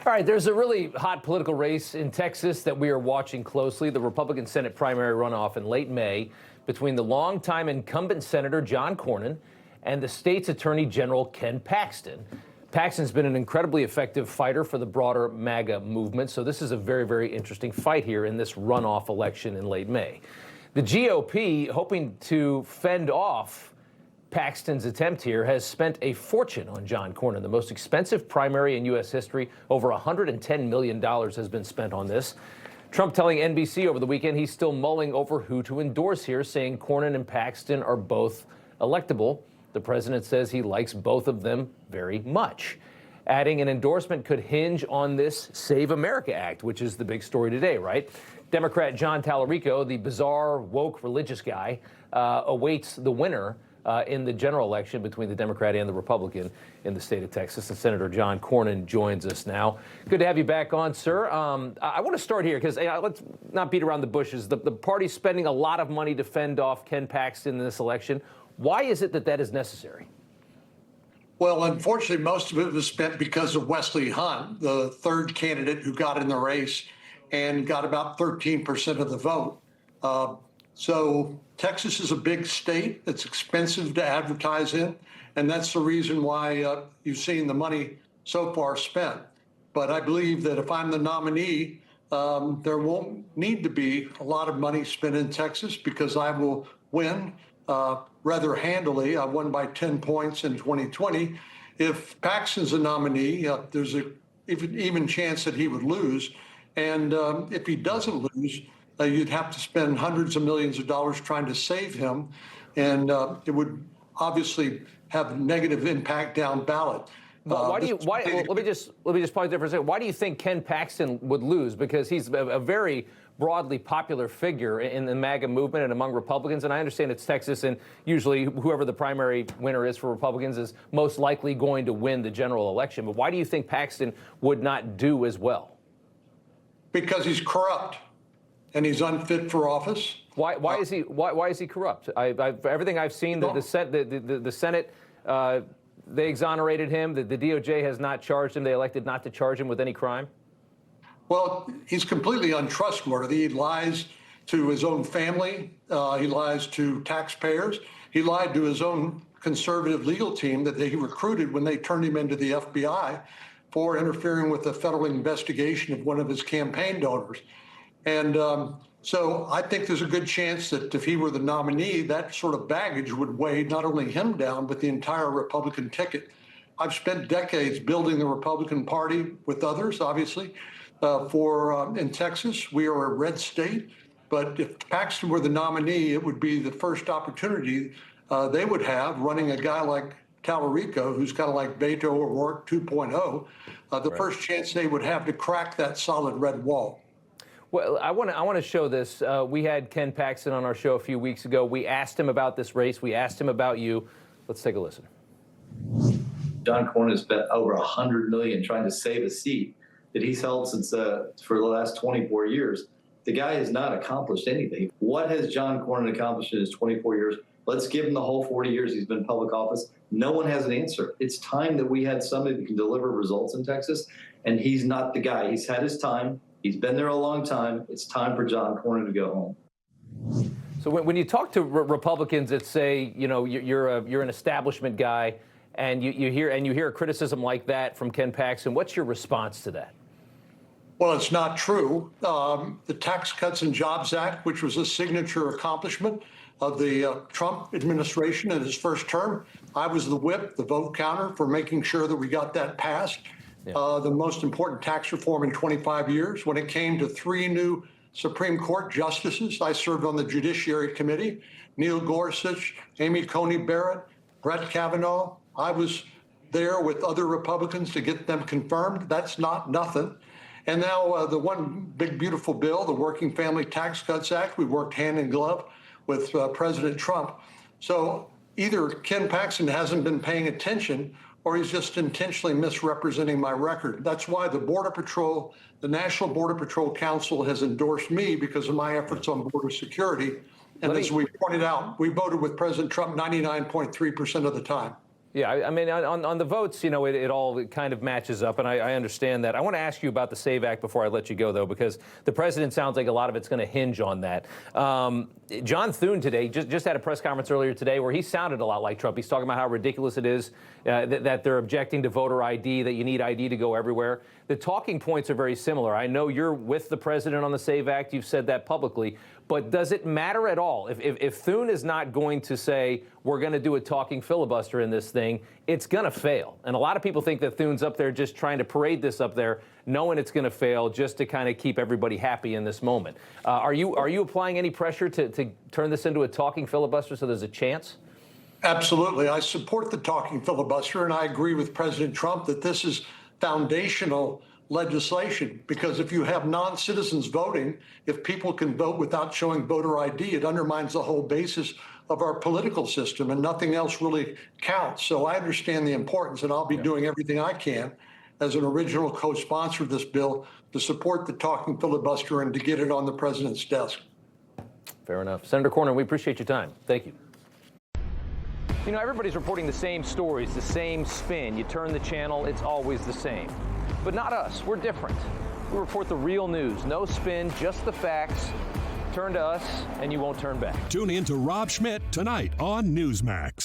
All right, there's a really hot political race in Texas that we are watching closely, the Republican Senate primary runoff in late May between the longtime incumbent Senator John Cornyn and the state's Attorney General Ken Paxton. Paxton's been an incredibly effective fighter for the broader MAGA movement, so this is a very, very interesting fight here in this runoff election in late May. The GOP, hoping to fend off Paxton's attempt here, has spent a fortune on John Cornyn, the most expensive primary in U.S. history. Over $110 million has been spent on this. Trump telling NBC over the weekend he's still mulling over who to endorse here, saying Cornyn and Paxton are both electable. The president says he likes both of them very much, adding an endorsement could hinge on this Save America Act, which is the big story today, right? Democrat John Tallarico, the bizarre, woke religious guy, awaits the winner in the general election between the Democrat and the Republican in the state of Texas. And Senator John Cornyn joins us now. Good to have you back on, sir. I want to start here because let's not beat around the bushes. The party's spending a lot of money to fend off Ken Paxton in this election. Why is it that that is necessary? Well, unfortunately, most of it was spent because of Wesley Hunt, the third candidate who got in the race and got about 13% of the vote. So Texas is a big state. It's expensive to advertise in, and that's the reason why you've seen the money so far spent. But I believe that if I'm the nominee, there won't need to be a lot of money spent in Texas because I will win rather handily. I won by 10 points in 2020. If Paxton's a nominee, there's an even chance that he would lose. And if he doesn't lose, you'd have to spend hundreds of millions of dollars trying to save him, and it would obviously have a negative impact down ballot. Let me just pause there for a second. Why do you think Ken Paxton would lose? Because he's a very broadly popular figure in the MAGA movement and among Republicans, and I understand it's Texas, and usually whoever the primary winner is for Republicans is most likely going to win the general election. But why do you think Paxton would not do as well? Because he's corrupt. And he's unfit for office. Why is he corrupt? Everything I've seen, the Senate, they exonerated him. The DOJ has not charged him. They elected not to charge him with any crime. Well, he's completely untrustworthy. He lies to his own family. He lies to taxpayers. He lied to his own conservative legal team that he recruited when they turned him into the FBI for interfering with a federal investigation of one of his campaign donors. And so I think there's a good chance that if he were the nominee, that sort of baggage would weigh not only him down, but the entire Republican ticket. I've spent decades building the Republican Party with others, obviously, in Texas. We are a red state. But if Paxton were the nominee, it would be the first opportunity they would have running a guy like Tallarico, who's kind of like Beto O'Rourke 2.0, the first chance they would have to crack that solid red wall. Well, I want to show this. We had Ken Paxton on our show a few weeks ago. We asked him about this race. We asked him about you. Let's take a listen. John Cornyn has spent over $100 million trying to save a seat that he's held since for the last 24 years. The guy has not accomplished anything. What has John Cornyn accomplished in his 24 years? Let's give him the whole 40 years he's been in public office. No one has an answer. It's time that we had somebody that can deliver results in Texas, and he's not the guy. He's had his time. He's been there a long time. It's time for John Cornyn to go home. So when you talk to Republicans that say, you know, you're an establishment guy, and you hear a criticism like that from Ken Paxton, what's your response to that? Well, it's not true. The Tax Cuts and Jobs Act, which was a signature accomplishment of the Trump administration in his first term, I was the whip, the vote counter for making sure that we got that passed. Yeah. The most important tax reform in 25 years. When it came to 3 new Supreme Court justices, I served on the Judiciary Committee, Neil Gorsuch, Amy Coney Barrett, Brett Kavanaugh. I was there with other Republicans to get them confirmed. That's not nothing. And now the one big, beautiful bill, the Working Family Tax Cuts Act, we worked hand in glove with President Trump. So either Ken Paxton hasn't been paying attention or he's just intentionally misrepresenting my record. That's why the Border Patrol, the National Border Patrol Council has endorsed me because of my efforts on border security. And as we pointed out, we voted with President Trump 99.3% of the time. Yeah, I mean, on the votes, it all kind of matches up, and I understand that. I want to ask you about the SAVE Act before I let you go, though, because the president sounds like a lot of it's going to hinge on that. John Thune today just had a press conference earlier today where he sounded a lot like Trump. He's talking about how ridiculous it is that they're objecting to voter ID, that you need ID to go everywhere. The talking points are very similar. I know you're with the president on the SAVE Act. You've said that publicly. But does it matter at all? If Thune is not going to say, we're going to do a talking filibuster in this thing, it's going to fail. And a lot of people think that Thune's up there just trying to parade this up there, knowing it's going to fail just to kind of keep everybody happy in this moment. Are you applying any pressure to turn this into a talking filibuster so there's a chance? Absolutely. I support the talking filibuster, and I agree with President Trump that this is foundational legislation, because if you have non-citizens voting, if people can vote without showing voter ID, it undermines the whole basis of our political system, and nothing else really counts. So I understand the importance, and I'll be doing everything I can as an original co-sponsor of this bill to support the talking filibuster and to get it on the president's desk. Fair enough. Senator Cornyn, we appreciate your time. Thank you. Everybody's reporting the same stories, the same spin. You turn the channel, it's always the same. But not us. We're different. We report the real news. No spin, just the facts. Turn to us, and you won't turn back. Tune in to Rob Schmitt tonight on Newsmax.